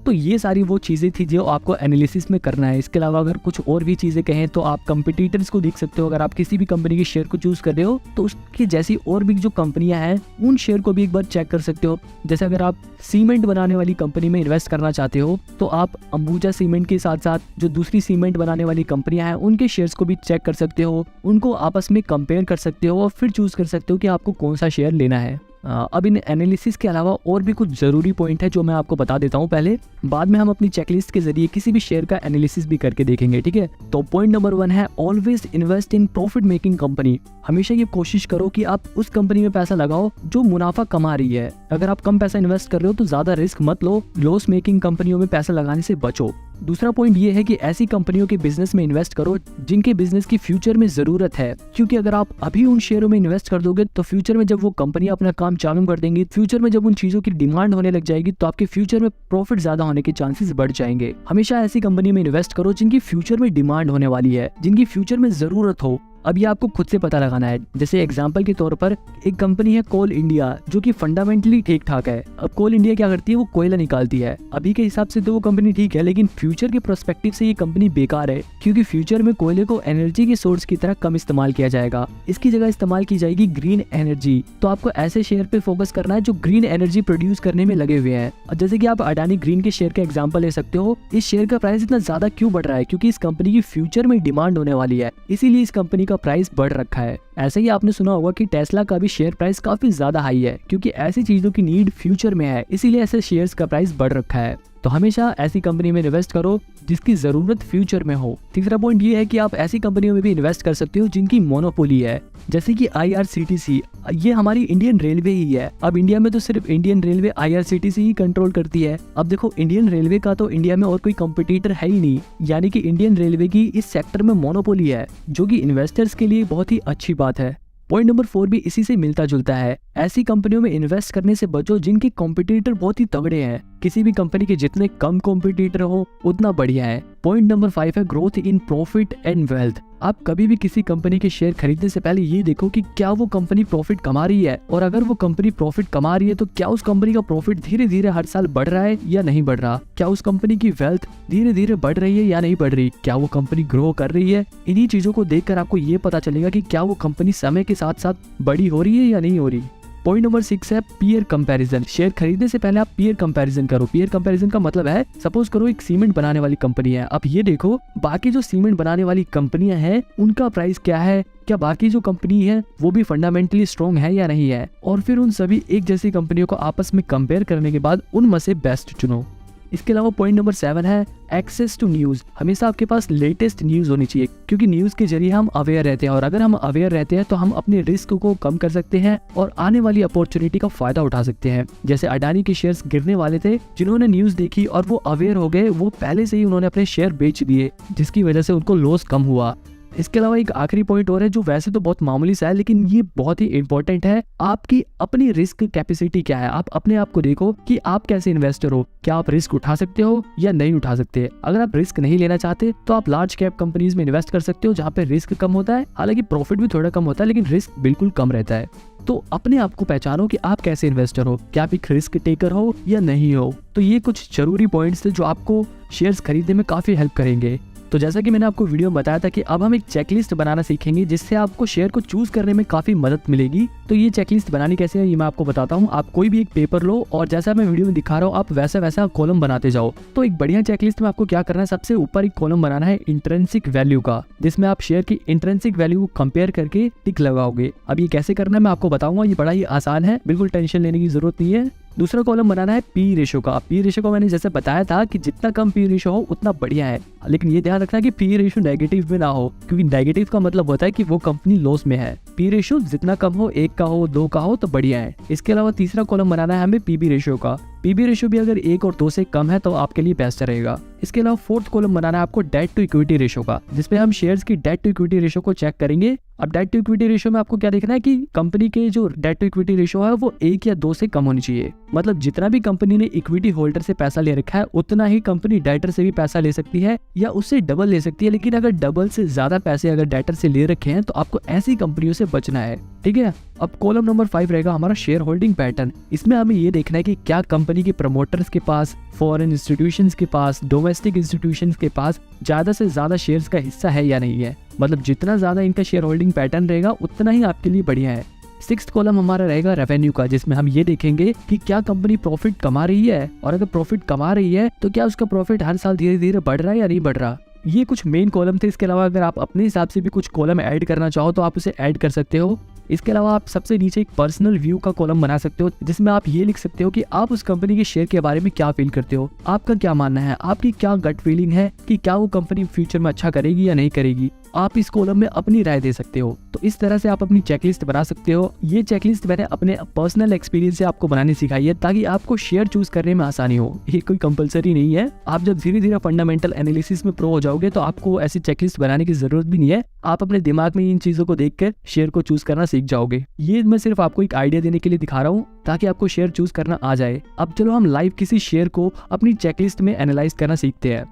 तो ये सारी वो चीज़ें थी जो आपको एनालिसिस में करना है। इसके अलावा अगर कुछ और भी चीज़ें कहें तो आप कंपटीटर्स को देख सकते हो। अगर आप किसी भी कंपनी के शेयर को चूज कर रहे हो तो उसकी जैसी और भी जो कंपनियां हैं उन शेयर को भी एक बार चेक कर सकते हो। जैसे अगर आप सीमेंट बनाने वाली कंपनी में इन्वेस्ट करना चाहते हो तो आप अंबुजा सीमेंट के साथ साथ जो दूसरी सीमेंट बनाने वाली कंपनियां हैं उनके शेयर्स को भी चेक कर सकते हो, उनको आपस में कंपेयर कर सकते हो और फिर चूज कर सकते हो कि आपको कौन सा शेयर लेना है। अब इन एनालिसिस के अलावा और भी कुछ ज़रूरी पॉइंट है जो मैं आपको बता देता हूँ पहले, बाद में हम अपनी चेकलिस्ट के जरिए किसी भी शेयर का एनालिसिस भी करके देखेंगे, ठीक है। तो पॉइंट नंबर 1 है always invest in profit making company. हमेशा ये कोशिश करो कि आप उस कंपनी में पैसा लगाओ जो मुनाफा कमा रही है। अगर आप कम पैसा इन्वेस्ट कर रहे हो तो ज़्यादा रिस्क मत लो, लॉस मेकिंग कंपनियों में पैसा लगाने से बचो। दूसरा पॉइंट ये है कि ऐसी कंपनियों के बिजनेस में इन्वेस्ट करो जिनके बिजनेस की फ्यूचर में जरूरत है, क्योंकि अगर आप अभी उन शेयरों में इन्वेस्ट कर दोगे तो फ्यूचर में जब वो कंपनी अपना काम चालू कर देंगी, फ्यूचर में जब उन चीजों की डिमांड होने लग जाएगी तो आपके फ्यूचर में प्रॉफिट ज्यादा होने के चांसेस बढ़ जाएंगे। हमेशा ऐसी कंपनी में इन्वेस्ट करो जिनकी फ्यूचर में डिमांड होने वाली है, जिनकी फ्यूचर में जरूरत हो। अब ये आपको खुद से पता लगाना है। जैसे एग्जांपल के तौर पर एक कंपनी है कोल इंडिया, जो कि फंडामेंटली ठीक ठाक है। अब कोल इंडिया क्या करती है, वो कोयला निकालती है। अभी के हिसाब से तो वो कंपनी ठीक है, लेकिन फ्यूचर के प्रोस्पेक्टिव से ये कंपनी बेकार है, क्योंकि फ्यूचर में कोयले को एनर्जी के सोर्स की तरह कम इस्तेमाल किया जाएगा। इसकी जगह इस्तेमाल की जाएगी ग्रीन एनर्जी। तो आपको ऐसे शेयर पे फोकस करना है जो ग्रीन एनर्जी प्रोड्यूस करने में लगे हुए हैं। और जैसे कि आप अडानी ग्रीन के शेयर का एग्जांपल ले सकते हो। इस शेयर का प्राइस इतना ज्यादा क्यों बढ़ रहा है, क्योंकि इस कंपनी की फ्यूचर में डिमांड होने वाली है, इसीलिए इस कंपनी का प्राइस बढ़ रखा है। ऐसे ही आपने सुना होगा कि टेस्ला का भी शेयर प्राइस काफी ज्यादा हाई है, क्योंकि ऐसी चीजों की नीड फ्यूचर में है, इसीलिए ऐसे शेयर्स का प्राइस बढ़ रखा है। तो हमेशा ऐसी कंपनी में इन्वेस्ट करो जिसकी जरूरत फ्यूचर में हो। तीसरा पॉइंट ये है कि आप ऐसी कंपनियों में भी इन्वेस्ट कर सकते हो जिनकी मोनोपोली है, जैसे कि IRCTC। ये हमारी इंडियन रेलवे ही है। अब इंडिया में तो सिर्फ इंडियन रेलवे IRCTC ही कंट्रोल करती है। अब देखो, इंडियन रेलवे का तो इंडिया में और कोई कंपटीटर है ही नहीं, यानी कि इंडियन रेलवे की इस सेक्टर में मोनोपोली है, जो कि इन्वेस्टर्स के लिए बहुत ही अच्छी बात है। पॉइंट नंबर 4 भी इसी से मिलता जुलता है। ऐसी कंपनियों में इन्वेस्ट करने से बचो जिनके कॉम्पिटिटर बहुत ही तगड़े हैं। किसी भी कंपनी के जितने कम कॉम्पिटिटर हो उतना बढ़िया है। पॉइंट नंबर 5 है growth in profit and wealth. आप कभी भी किसी कंपनी के शेयर खरीदने से पहले ये देखो कि क्या वो कंपनी प्रॉफिट कमा रही है, और अगर वो कंपनी प्रॉफिट कमा रही है तो क्या उस कंपनी का प्रॉफिट धीरे धीरे हर साल बढ़ रहा है या नहीं बढ़ रहा, क्या उस कंपनी की वेल्थ धीरे धीरे बढ़ रही है या नहीं बढ़ रही, क्या वो कंपनी ग्रो कर रही है। इन्हीं चीजों को देखकर आपको ये पता चलेगा कि क्या वो कंपनी समय के साथ साथ बड़ी हो रही है या नहीं हो रही। पॉइंट नंबर 6 है पीयर कंपैरिजन। शेयर खरीदने से पहले आप पीयर कंपैरिजन करो। पीयर कंपैरिजन का मतलब है, सपोज करो एक सीमेंट बनाने वाली कंपनी है। अब ये देखो बाकी जो सीमेंट बनाने वाली कंपनियां हैं उनका प्राइस क्या है, क्या बाकी जो कंपनी है वो भी फंडामेंटली स्ट्रॉन्ग है या नहीं है, और फिर उन सभी एक जैसी कंपनियों को आपस में कंपेयर करने के बाद उनमें से बेस्ट चुनो। इसके अलावा पॉइंट नंबर 7 है एक्सेस टू न्यूज। हमेशा आपके पास लेटेस्ट न्यूज होनी चाहिए, क्योंकि न्यूज के जरिए हम अवेयर रहते हैं, और अगर हम अवेयर रहते हैं तो हम अपने रिस्क को कम कर सकते हैं और आने वाली अपॉर्चुनिटी का फायदा उठा सकते हैं। जैसे अडानी के शेयर्स गिरने वाले थे, जिन्होंने न्यूज देखी और वो अवेयर हो गए, वो पहले से ही उन्होंने अपने शेयर बेच दिए, जिसकी वजह से उनको लॉस कम हुआ। इसके अलावा एक आखिरी पॉइंट और है जो वैसे तो बहुत मामूली सा है, लेकिन ये बहुत ही इंपॉर्टेंट है। आपकी अपनी रिस्क कैपेसिटी क्या है। आप अपने आप को देखो कि आप कैसे इन्वेस्टर हो, क्या आप रिस्क उठा सकते हो या नहीं उठा सकते। अगर आप रिस्क नहीं लेना चाहते तो आप लार्ज कैप कंपनीज में इन्वेस्ट कर सकते हो, जहाँ पे रिस्क कम होता है, हालांकि प्रॉफिट भी थोड़ा कम होता है, लेकिन रिस्क बिल्कुल कम रहता है। तो अपने आप को पहचानो कि आप कैसे इन्वेस्टर हो, क्या आप एक रिस्क टेकर हो या नहीं हो। तो ये कुछ जरूरी पॉइंट्स थे जो आपको शेयर्स खरीदने में काफी हेल्प करेंगे। तो जैसा कि मैंने आपको वीडियो में बताया था कि अब हम एक चेकलिस्ट बनाना सीखेंगे, जिससे आपको शेयर को चूज करने में काफी मदद मिलेगी। तो ये चेकलिस्ट बनानी कैसे है ये मैं आपको बताता हूँ। आप कोई भी एक पेपर लो और जैसा मैं वीडियो में दिखा रहा हूँ आप वैसा वैसा कॉलम बनाते जाओ। तो एक बढ़िया चेकलिस्ट में आपको क्या करना है, सबसे ऊपर एक कॉलम बनाना है इंट्रिंसिक वैल्यू का, जिसमें आप शेयर की इंट्रिंसिक वैल्यू को कंपेयर करके टिक लगाओगे। अब ये कैसे करना है मैं आपको बताऊंगा, ये बड़ा ही आसान है, बिल्कुल टेंशन लेने की जरूरत नहीं है। दूसरा कॉलम बनाना है पी रेशो का। पी रेशो को मैंने जैसे बताया था कि जितना कम पी रेशो हो उतना बढ़िया है, लेकिन ये ध्यान रखना कि पी रेशो नेगेटिव में ना हो, क्योंकि नेगेटिव का मतलब होता है कि वो कंपनी लॉस में है। पी रेशो जितना कम हो, 1 का हो, 2 का हो तो बढ़िया है। इसके अलावा तीसरा कॉलम बनाना है हमें पीबी रेशो का। पीबी रेशो भी अगर 1 और 2 से कम है तो आपके लिए बेस्ट रहेगा। इसके अलावा फोर्थ कॉलम बनाना है आपको डेट टू इक्विटी रेशो का, जिसमें हम शेयर्स की डेट टू इक्विटी रेशो को चेक करेंगे। अब डेट टू इक्विटी रेशो में आपको क्या देखना है कि कंपनी के जो डेट टू इक्विटी रेशो है वो 1 या 2 से कम होनी चाहिए। मतलब जितना भी कंपनी ने इक्विटी होल्डर से पैसा ले रखा है उतना ही कंपनी डेटर से भी पैसा ले सकती है या उससे डबल ले सकती है, लेकिन अगर डबल से ज्यादा पैसे अगर डेटर से ले रखे हैं तो आपको ऐसी कंपनियों से बचना है, ठीक है। अब कॉलम नंबर 5 रहेगा हमारा शेयर होल्डिंग पैटर्न। इसमें हमें ये देखना है कि क्या कंपनी के प्रमोटर्स के पास, फॉरेन इंस्टीट्यूशंस के पास, डोमेस्टिक इंस्टीट्यूशंस के पास ज्यादा से ज्यादा शेयर्स का हिस्सा है या नहीं है। मतलब जितना ज्यादा इनका शेयर होल्डिंग पैटर्न रहेगा उतना ही आपके लिए बढ़िया है। 6th कॉलम हमारा रहेगा रेवेन्यू का, जिसमें हम ये देखेंगे कि क्या कंपनी प्रॉफिट कमा रही है, और अगर प्रॉफिट कमा रही है तो क्या उसका प्रॉफिट हर साल धीरे धीरे बढ़ रहा है या नहीं बढ़ रहा। ये कुछ मेन कॉलम थे। इसके अलावा अगर आप अपने हिसाब से भी कुछ कॉलम ऐड करना चाहो तो आप उसे ऐड कर सकते हो। इसके अलावा आप सबसे नीचे एक पर्सनल व्यू का कॉलम बना सकते हो, जिसमें आप ये लिख सकते हो कि आप उस कंपनी के शेयर के बारे में क्या फील करते हो, आपका क्या मानना है, आपकी क्या गट फीलिंग है कि क्या वो कंपनी फ्यूचर में अच्छा करेगी या नहीं करेगी। आप इस कॉलम में अपनी राय दे सकते हो। तो इस तरह से आप अपनी चेकलिस्ट बना सकते हो। ये चेकलिस्ट मैंने अपने पर्सनल एक्सपीरियंस से आपको बनानी सिखाई है, ताकि आपको शेयर चूज करने में आसानी हो। ये कोई कंपलसरी नहीं है। आप जब धीरे धीरे फंडामेंटल एनालिसिस में प्रो हो जाओगे तो आपको ऐसी चेकलिस्ट बनाने की जरूरत भी नहीं है। आप अपने दिमाग में इन चीजों को देखकर शेयर को चूज करना सीख जाओगे। ये मैं सिर्फ आपको एक आइडिया देने के लिए दिखा रहा हूँ, ताकि आपको शेयर चूज करना आ जाए। अब चलो हम लाइव किसी शेयर को अपनी चेकलिस्ट में एनालाइज करना सीखते हैं।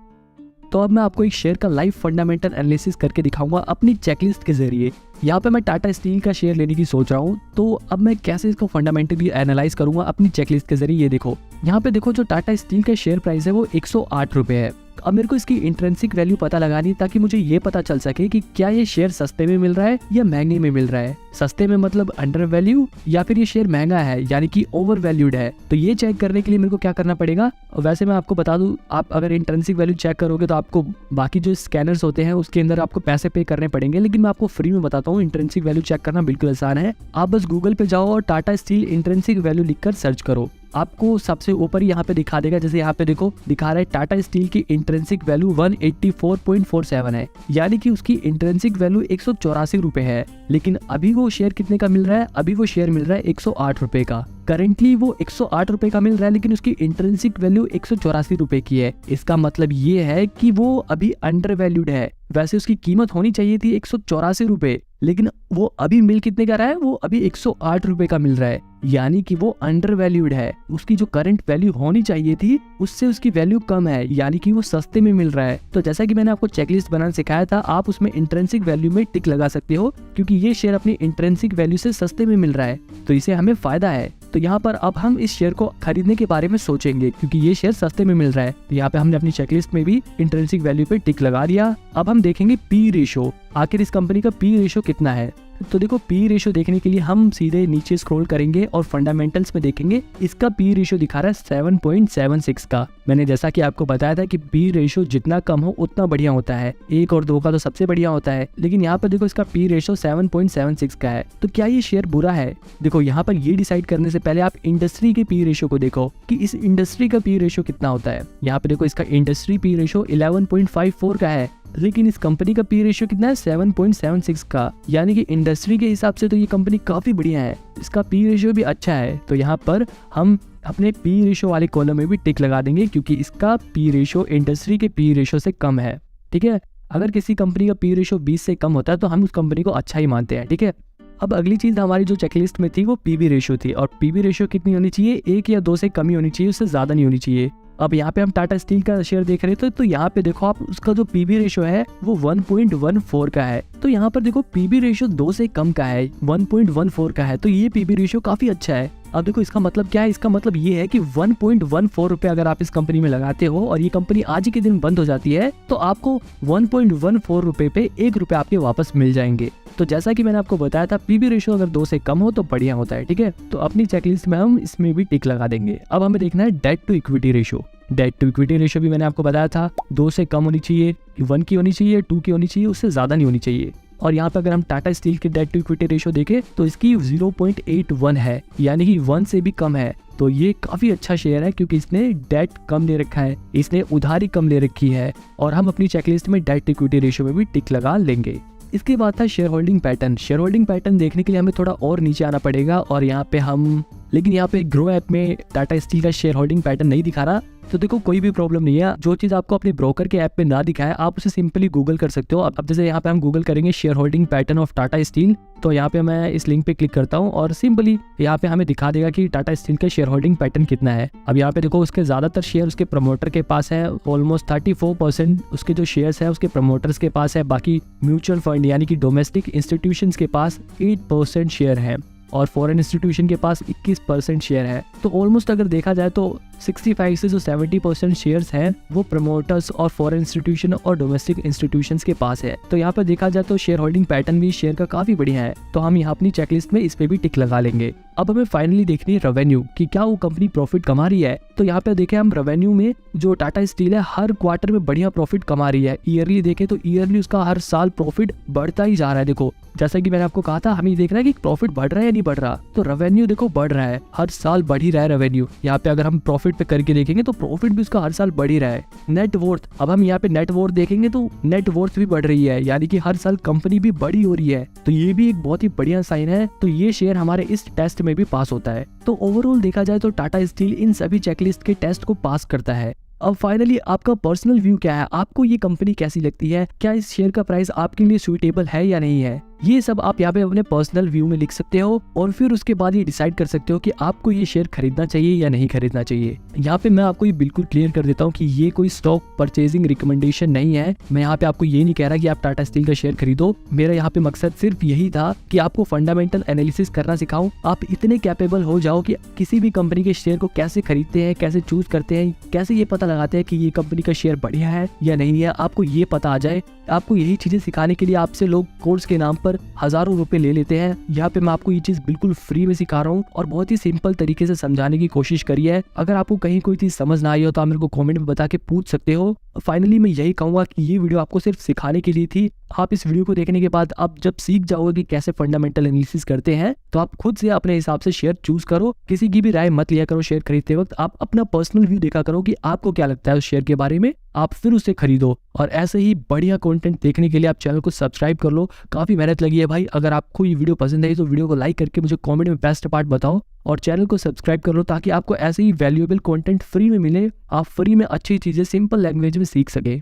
तो अब मैं आपको एक शेयर का लाइव फंडामेंटल एनालिसिस करके दिखाऊंगा अपनी चेकलिस्ट के जरिए। यहाँ पे मैं टाटा स्टील का शेयर लेने की सोच रहा हूँ, तो अब मैं कैसे इसको फंडामेंटली एनालाइज करूंगा अपनी चेकलिस्ट के जरिए। ये देखो, यहाँ पे देखो जो टाटा स्टील का शेयर प्राइस है वो 108 रुपये है। अब मेरे को इसकी इंट्रिंसिक वैल्यू पता लगानी है ताकि मुझे ये पता चल सके कि क्या ये शेयर सस्ते में मिल रहा है या महंगे में मिल रहा है। सस्ते में मतलब अंडर वैल्यू, या फिर ये शेयर महंगा है यानी कि ओवर वैल्यूड है। तो ये चेक करने के लिए मेरे को क्या करना पड़ेगा। वैसे मैं आपको बता दूं, आप अगर इंट्रिंसिक वैल्यू चेक करोगे तो आपको बाकी जो स्कैनर्स होते हैं उसके अंदर आपको पैसे पे करने पड़ेंगे, लेकिन मैं आपको फ्री में बताता हूँ। इंट्रिंसिक वैल्यू चेक करना बिल्कुल आसान है। आप बस गूगल पे जाओ और टाटा स्टील इंट्रिंसिक वैल्यू लिखकर सर्च करो, आपको सबसे ऊपर यहाँ पे दिखा देगा। जैसे यहाँ पे देखो दिखा रहा है टाटा स्टील की इंट्रिंसिक वैल्यू 184.47 है, यानी कि उसकी इंट्रिंसिक वैल्यू 184 रुपए है। लेकिन अभी वो शेयर कितने का मिल रहा है? अभी वो शेयर मिल रहा है 108 रुपए का। करेंटली वो 108 रुपए का मिल रहा है, लेकिन उसकी इंट्रिंसिक वैल्यू 184 रुपए की है। इसका मतलब ये है कि वो अभी अंडर वैल्यूड है। वैसे उसकी कीमत होनी चाहिए थी 184 रुपए, लेकिन वो अभी मिल कितने का रहा है? वो अभी 108 रुपए का मिल रहा है, यानी कि वो अंडर वैल्यूड है। उसकी जो करंट वैल्यू होनी चाहिए थी उससे उसकी वैल्यू कम है, यानी कि वो सस्ते में मिल रहा है। तो जैसा कि मैंने आपको चेकलिस्ट बनाना सिखाया था, आप उसमें इंट्रिंसिक वैल्यू में टिक लगा सकते हो, क्योंकि ये शेयर अपनी इंट्रिंसिक वैल्यू से सस्ते में मिल रहा है, तो इसे हमें फायदा है। तो यहाँ पर अब हम इस शेयर को खरीदने के बारे में सोचेंगे, क्योंकि ये शेयर सस्ते में मिल रहा है। तो यहाँ पे हमने अपनी चेकलिस्ट में भी इंट्रिंसिक वैल्यू पे टिक लगा दिया। अब हम देखेंगे पी रेशो, आखिर इस कंपनी का पी रेशो कितना है। तो देखो, पी रेशो देखने के लिए हम सीधे नीचे स्क्रॉल करेंगे और फंडामेंटल्स में देखेंगे। इसका पी रेशो दिखा रहा है 7.76 का। मैंने जैसा कि आपको बताया था कि पी रेशो जितना कम हो उतना बढ़िया होता है। 1 और 2 का तो सबसे बढ़िया होता है, लेकिन यहाँ पर देखो इसका पी रेशो 7.76 का है। तो क्या ये शेयर बुरा है? देखो, यहाँ पर ये डिसाइड करने से पहले आप इंडस्ट्री के पी रेशो को देखो कि इस इंडस्ट्री का पी रेशो कितना होता है। यहाँ पे देखो इसका इंडस्ट्री पी रेशो 11.54 का है, लेकिन इस कंपनी का पी रेशियो कितना है? 7.76 का, यानी कि इंडस्ट्री के हिसाब से तो ये कंपनी काफी बढ़िया है। इसका पी रेशियो भी अच्छा है। तो यहाँ पर हम अपने पी रेशियो वाले कॉलम में भी टिक लगा देंगे, क्योंकि इसका पी रेशियो इंडस्ट्री के पी रेशियो से कम है। ठीक है, अगर किसी कंपनी का पी रेशियो 20 से कम होता है तो हम उस कंपनी को अच्छा ही मानते हैं। ठीक है, अब अगली चीज हमारी जो चेकलिस्ट में थी वो पीवी रेशियो थी, और पीवी रेशियो कितनी होनी चाहिए? 1 या 2 से कम ही होनी चाहिए, उससे ज्यादा नहीं होनी चाहिए। अब यहाँ पे हम टाटा स्टील का शेयर देख रहे थे, तो यहाँ पे देखो आप, उसका जो पीबी रेशियो है वो 1.14 का है। तो यहाँ पर देखो पीबी रेशियो 2 से कम का है, 1.14 का है, तो ये पीबी रेशियो काफी अच्छा है। अब देखो इसका मतलब क्या है? इसका मतलब ये है कि 1.14 रुपए अगर आप इस कंपनी में लगाते हो और ये कंपनी आज ही के दिन बंद हो जाती है, तो आपको 1.14 रुपए पे 1 रुपए आपके वापस मिल जाएंगे। तो जैसा कि मैंने आपको बताया था, पीबी रेशियो अगर 2 से कम हो तो बढ़िया होता है। ठीक है, तो अपनी चेकलिस्ट में हम इसमें भी टिक लगा देंगे। अब हमें देखना है debt to equity ratio. Debt to equity ratio भी मैंने आपको बताया था, 2 से कम होनी चाहिए, 1 की होनी चाहिए, 2 की होनी चाहिए, उससे ज्यादा नहीं होनी चाहिए। और यहाँ पे अगर हम टाटा स्टील के डेट टू इक्विटी रेशियो देखें तो इसकी 0.81 है, यानी कि 1 से भी कम है। तो ये काफी अच्छा शेयर है, क्योंकि इसने डेट कम ले रखा है, इसने उधारी कम ले रखी है, और हम अपनी चेकलिस्ट में डेट टू इक्विटी रेशियो में भी टिक लगा लेंगे। इसके बाद था share holding pattern. Share holding pattern देखने के लिए हमें थोड़ा और नीचे आना पड़ेगा, और यहाँ पे हम, लेकिन यहाँ पे ग्रो ऐप में टाटा स्टील का शेयर होल्डिंग पैटर्न नहीं दिखा रहा। तो देखो कोई भी प्रॉब्लम नहीं है, जो चीज आपको अपने ब्रोकर के ऐप पे ना दिखाए आप उसे सिंपली गूगल कर सकते हो। अब जैसे यहाँ पे हम गूगल करेंगे share holding pattern of Tata steel, तो यहाँ पे मैं इस लिंक पे क्लिक करता हूँ और सिंपली यहाँ पे हमें दिखा देगा कि टाटा स्टील का शेयर होल्डिंग पैटर्न कितना है। अब यहाँ पे देखो उसके ज्यादातर शेयर उसके प्रमोटर के पास है, ऑलमोस्ट 34% उसके जो शेयर्स है उसके प्रमोटर्स के पास है। बाकी म्यूचुअल फंड यानी कि डोमेस्टिक इंस्टीट्यूशंस के पास 8% शेयर है, और फॉरेन इंस्टीट्यूशन के पास 21% शेयर है। तो ऑलमोस्ट अगर देखा जाए तो 65 से जो 70% शेयर्स हैं वो प्रमोटर्स और फॉरेन इंस्टीट्यूशन और डोमेस्टिक इंस्टीट्यूशंस के पास है। तो यहाँ पर देखा जाए तो शेयर होल्डिंग पैटर्न भी शेयर का काफी बढ़िया है, तो हम यहाँ अपनी चेकलिस्ट में इस पे भी टिक लगा लेंगे। अब हमें फाइनली देखनी है रेवेन्यू कि क्या वो कंपनी प्रॉफिट कमा रही है। तो यहाँ पे देखें हम रेवेन्यू में जो टाटा स्टील है हर क्वार्टर में बढ़िया प्रॉफिट कमा रही है। ईयरली देखें तो ईयरली उसका हर साल प्रॉफिट बढ़ता ही जा रहा है। देखो जैसा कि मैंने आपको कहा था, हमें देखना है कि प्रॉफिट बढ़ रहा है या नहीं बढ़ रहा। तो रेवेन्यू देखो बढ़ रहा है, हर साल बढ़ ही रहा है रेवेन्यू। यहाँ पे अगर हम प्रॉफिट पे करके देखेंगे तो प्रॉफिट भी उसका हर साल बढ़ ही रहा है। नेट वर्थ, अब हम यहाँ पे नेट वर्थ देखेंगे तो नेट वर्थ भी बढ़ रही है, यानी कि हर साल कंपनी भी बड़ी हो रही है। तो ये भी एक बहुत ही बढ़िया साइन है। तो ये शेयर हमारे इस टेस्ट में भी पास होता है। तो ओवरऑल देखा जाए तो टाटा स्टील इन सभी चेकलिस्ट के टेस्ट को पास करता है। अब फाइनली आपका पर्सनल व्यू क्या है? आपको ये कंपनी कैसी लगती है? क्या इस शेयर का प्राइस आपके लिए सुइटेबल है या नहीं है? ये सब आप यहाँ पे अपने पर्सनल व्यू में लिख सकते हो और फिर उसके बाद ये डिसाइड कर सकते हो कि आपको ये शेयर खरीदना चाहिए या नहीं खरीदना चाहिए। यहाँ पे मैं आपको ये बिल्कुल क्लियर कर देता हूँ कि ये कोई स्टॉक परचेजिंग रिकमेंडेशन नहीं है। मैं यहाँ पे आपको ये नहीं कह रहा कि आप टाटा स्टील का शेयर खरीदो। मेरा यहाँ पे मकसद सिर्फ यही था कि आपको फंडामेंटल एनालिसिस करना सिखाऊं। आप इतने कैपेबल हो जाओ कि किसी भी कंपनी के शेयर को कैसे खरीदते हैं, कैसे चूज करते हैं, कैसे ये पता लगाते हैं कि ये कंपनी का शेयर बढ़िया है या नहीं है, आपको ये पता आ जाए। आपको यही चीजें सिखाने के लिए आपसे लोग कोर्स के नाम पर हजारों रुपए ले लेते हैं। यहाँ पे मैं आपको ये चीज बिल्कुल फ्री में सिखा रहा हूँ और बहुत ही सिंपल तरीके से समझाने की कोशिश करी है। अगर आपको कहीं कोई चीज समझ ना आई हो तो आप मेरे को कमेंट में बता के पूछ सकते हो। फाइनली मैं यही कहूंगा कि ये वीडियो आपको सिर्फ सिखाने के लिए थी। आप इस वीडियो को देखने के बाद आप जब सीख जाओगे कि कैसे फंडामेंटल एनालिसिस करते हैं तो आप खुद से अपने हिसाब से शेयर चूज करो। किसी की भी राय मत लिया करो शेयर खरीदते वक्त। आप अपना पर्सनल व्यू देखा करो कि आपको क्या लगता है उस शेयर के बारे में, आप फिर उसे खरीदो। और ऐसे ही बढ़िया कंटेंट देखने के लिए आप चैनल को सब्सक्राइब कर लो। काफी मेहनत लगी है भाई। अगर आपको ये वीडियो पसंद आई तो वीडियो को लाइक करके मुझे कमेंट में बेस्ट पार्ट बताओ और चैनल को सब्सक्राइब कर लो ताकि आपको ऐसे ही वैल्यूएबल कंटेंट फ्री में मिले। आप फ्री में अच्छी चीजें सिंपल लैंग्वेज में सीख सके।